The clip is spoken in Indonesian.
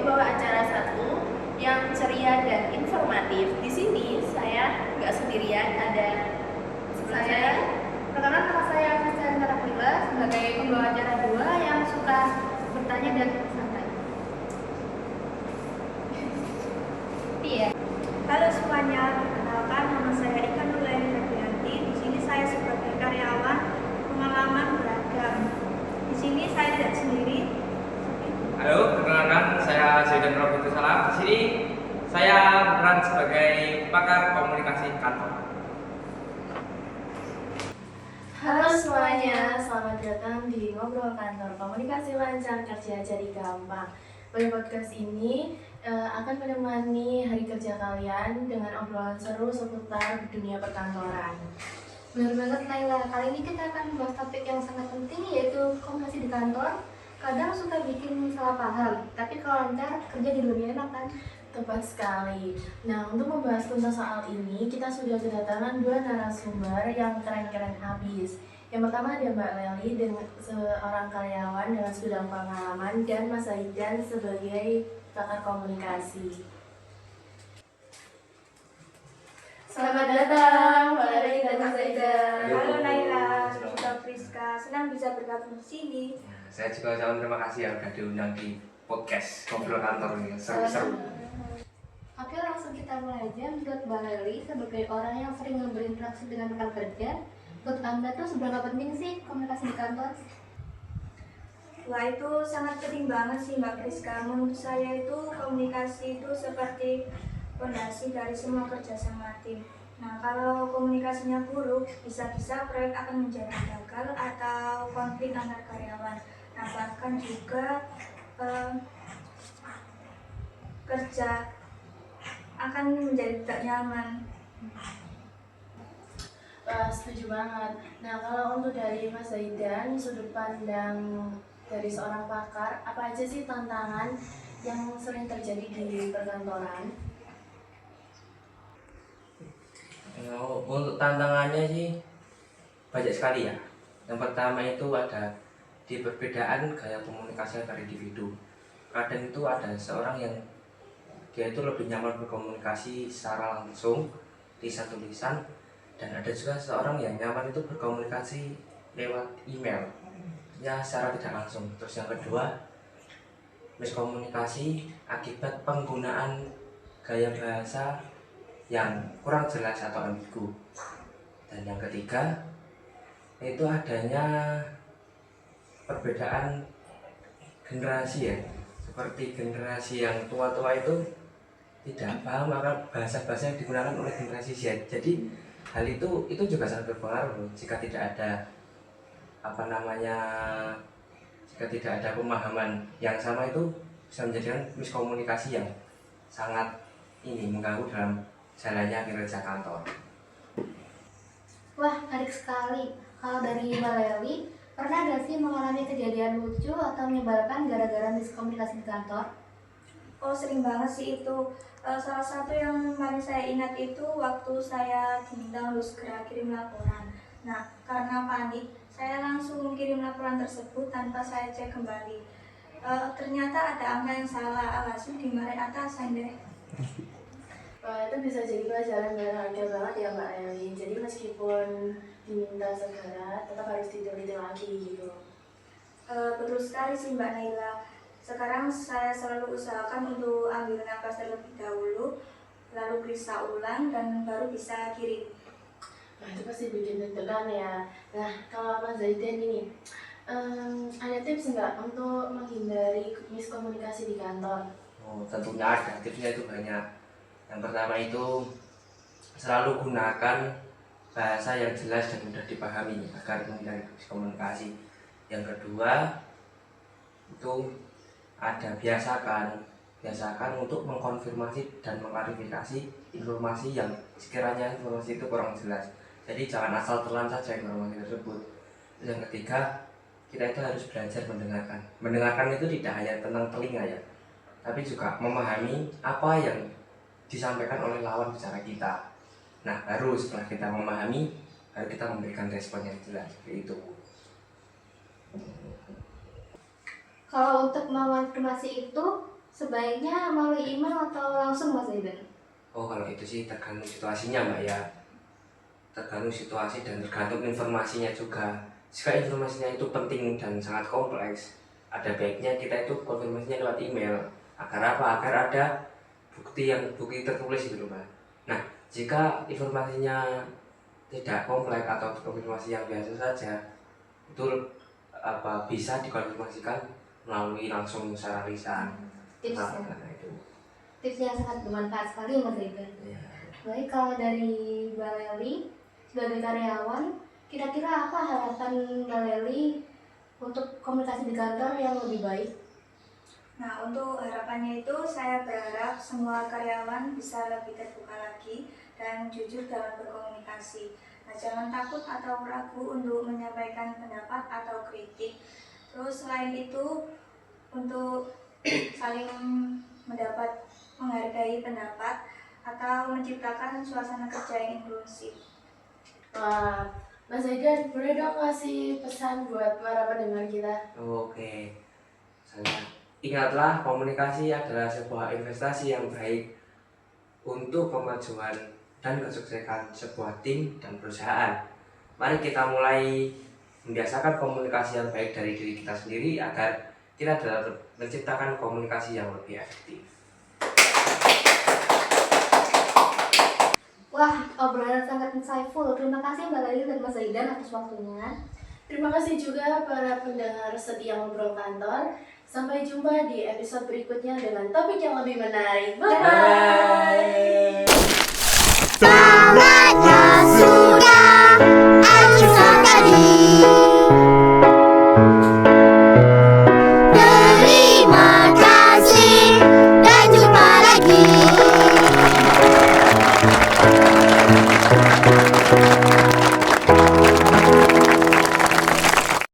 membawa acara satu yang ceria dan informatif. Di sini saya nggak sendirian, ada saya. Perkenalkan, nama saya Fasya Narakwila sebagai pembawa acara 2 yang suka bertanya dan santai. Iya. Halo semuanya, perkenalkan nama saya Ika Nurleni Febrianti. Di sini saya sebagai karyawan pengalaman beragam. Di sini saya tidak sendiri. Halo, perkenalkan saya Zaidan Robitus Salam. Di sini saya berperan sebagai pakar komunikasi kantor. Halo semuanya, selamat datang di Ngobrol Kantor Komunikasi Lancar Kerja Jadi Gampang. Pada podcast ini akan menemani hari kerja kalian dengan obrolan seru seputar dunia perkantoran. Benar banget Naila, kali ini kita akan membahas topik yang sangat penting, yaitu komunikasi di kantor. Kadang suka bikin salah paham, tapi kalau lancar kerja jadi lebih enak kan? Tepat sekali. Nah, untuk membahas tentang soal ini, kita sudah kedatangan 2 narasumber yang keren-keren habis. Yang pertama ada Mbak Leli dengan seorang karyawan dengan segudang pengalaman, dan Mas Zaidan sebagai pakar komunikasi. Selamat datang Mbak Leli dan Mas Zaidan. Halo Naila, juga Priska, senang bisa bergabung di sini. Saya juga ucapkan terima kasih yang sudah diundang di podcast Ngobrol Kantor ini. Seru-seru. Oke, langsung kita mulai aja. Menurut Mbak Leli, sebagai orang yang sering berinteraksi dengan rekan kerja, menurut Anda tuh seberapa penting sih komunikasi di kantor? Wah, itu sangat penting banget sih Mbak Priska. Menurut saya itu komunikasi itu seperti fondasi dari semua kerjasama tim. Nah, kalau komunikasinya buruk, bisa-bisa proyek akan menjadi gagal atau konflik antar karyawan. Nah, bahkan juga kerja akan menjadi tidak nyaman. Setuju banget. Nah, kalau untuk dari Mas Zaidan, sudut pandang dari seorang pakar, apa aja sih tantangan yang sering terjadi di perkantoran? Untuk tantangannya sih banyak sekali ya. Yang pertama itu ada di perbedaan gaya komunikasi antar individu. Kadang itu ada seorang yang dia itu lebih nyaman berkomunikasi secara langsung, tulisan, dan ada juga seorang yang nyaman itu berkomunikasi lewat email, ya secara tidak langsung. Terus yang kedua, miskomunikasi akibat penggunaan gaya bahasa yang kurang jelas atau ambigu. Dan yang ketiga, itu adanya perbedaan generasi ya. Seperti generasi yang tua-tua itu tidak paham akan bahasa-bahasa yang digunakan oleh generasi Z. Jadi hal itu juga sangat berpengaruh jika tidak ada jika tidak ada pemahaman yang sama, itu bisa menjadikan miskomunikasi yang sangat mengganggu dalam jalannya kinerja kantor. Wah, menarik sekali. Kalau dari Mbak Leli, pernah gak sih mengalami kejadian lucu atau menyebalkan gara-gara miskomunikasi di kantor? Oh, sering banget sih itu. Salah satu yang paling saya ingat itu waktu saya diminta untuk segera kirim laporan. Nah, karena panik, saya langsung kirim laporan tersebut tanpa saya cek kembali. Ternyata ada angka yang salah, alhasil dimarahin atasan deh. Itu bisa jadi pelajaran berharga banget ya Mbak Leli. Jadi meskipun diminta segera, tetap harus diteliti lagi gitu. Betul sekali sih Mbak Naila. Sekarang saya selalu usahakan untuk ambil napas terlebih dahulu, lalu periksa ulang, dan baru bisa kirim. Nah, itu pasti bikin deg-degan ya. Nah, kalau Mas Zaidan ini, ada tips nggak untuk menghindari miskomunikasi di kantor? Oh, tentunya ada. Tipsnya itu banyak. Yang pertama itu selalu gunakan bahasa yang jelas dan mudah dipahami agar menghindari miskomunikasi. Yang kedua itu ada biasakan untuk mengkonfirmasi dan mengklarifikasi informasi yang sekiranya informasi itu kurang jelas. Jadi jangan asal telan saja informasi tersebut. Yang ketiga, kita itu harus belajar mendengarkan. Mendengarkan itu tidak hanya tentang telinga ya, tapi juga memahami apa yang disampaikan oleh lawan bicara kita. Nah, baru setelah kita memahami, baru kita memberikan respon yang jelas seperti itu. Kalau untuk mengonfirmasi itu, Sebaiknya melalui email atau langsung Mas Zaidan? Oh, kalau itu sih tergantung situasinya Mbak ya. Tergantung situasi dan tergantung informasinya juga. Jika informasinya itu penting dan sangat kompleks, ada baiknya kita itu konfirmasinya lewat email. Agar apa? Agar ada bukti tertulis gitu loh Mbak. Nah, jika informasinya tidak kompleks atau konfirmasi yang biasa saja, itu bisa dikonfirmasikan melalui langsung secara lisan. Tipsnya. Nah, itu. Tips yang sangat bermanfaat sekali Mas Zaidan. Ya. Baik, kalau dari Mbak Leli sebagai karyawan, kira-kira apa harapan Mbak Leli untuk komunikasi di kantor yang lebih baik? Nah, untuk harapannya itu saya berharap semua karyawan bisa lebih terbuka lagi dan jujur dalam berkomunikasi. Nah, jangan takut atau ragu untuk menyampaikan pendapat atau kritik. Terus selain itu, untuk saling menghargai pendapat atau menciptakan suasana kerja yang inklusif. Wah, Mas Zaidan, boleh dong kasih pesan buat para pendengar kita? Oke. Ingatlah, komunikasi adalah sebuah investasi yang baik untuk kemajuan dan kesuksesan sebuah tim dan perusahaan. Mari kita mulai membiasakan komunikasi yang baik dari diri kita sendiri agar kita dapat menciptakan komunikasi yang lebih efektif. Wah, obrolan sangat insightful. Terima kasih Mbak Leli dan Mas Zaidan atas waktunya. Terima kasih juga para pendengar setia ngobrol kantor. Sampai jumpa di episode berikutnya dengan topik yang lebih menarik. Bye-bye! Saatnya sudah acuan tadi. Terima kasih dan jumpa lagi.